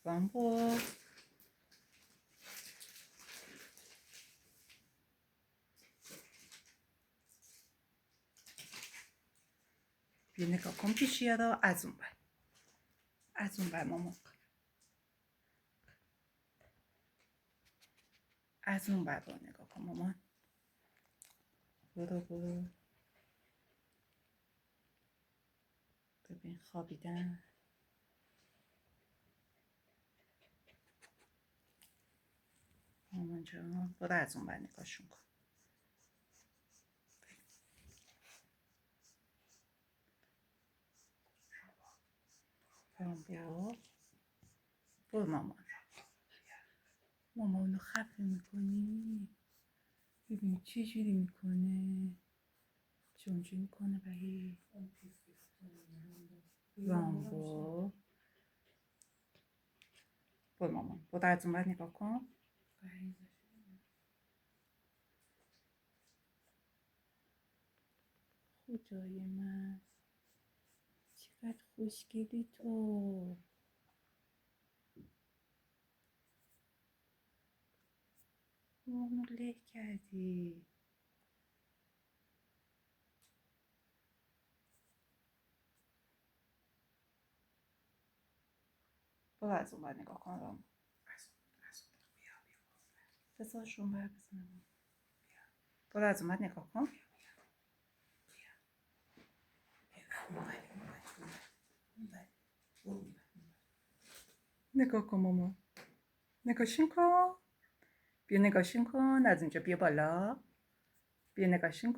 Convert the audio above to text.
بامبو. بیا نگاه کن پیشیه را از اون بر. از اون بر مامان. از اون بر رو نگاه کن مامان. برو برو. ببین خوابیدن. مامان جان برو از اون بر نگاهشون کن. بامبو. برو مامان. مامانو خفه میکنی؟ ببین چه جوری میکنه. جونجون میکنه بهی. بامبو. برو مامان برو از اون بر نگاه کن. خدای من چقدر خوشگلی تو. مامانو له کردی. برو از اون بر نگاه کن رام. بذارشون بر بزنم. برو از اون بر نگاه کن. نگاه کن مامان. نگاهشون کن. بیا نگاهشون کن. از اینجا بیا بالا. بیا نگاهشون کن.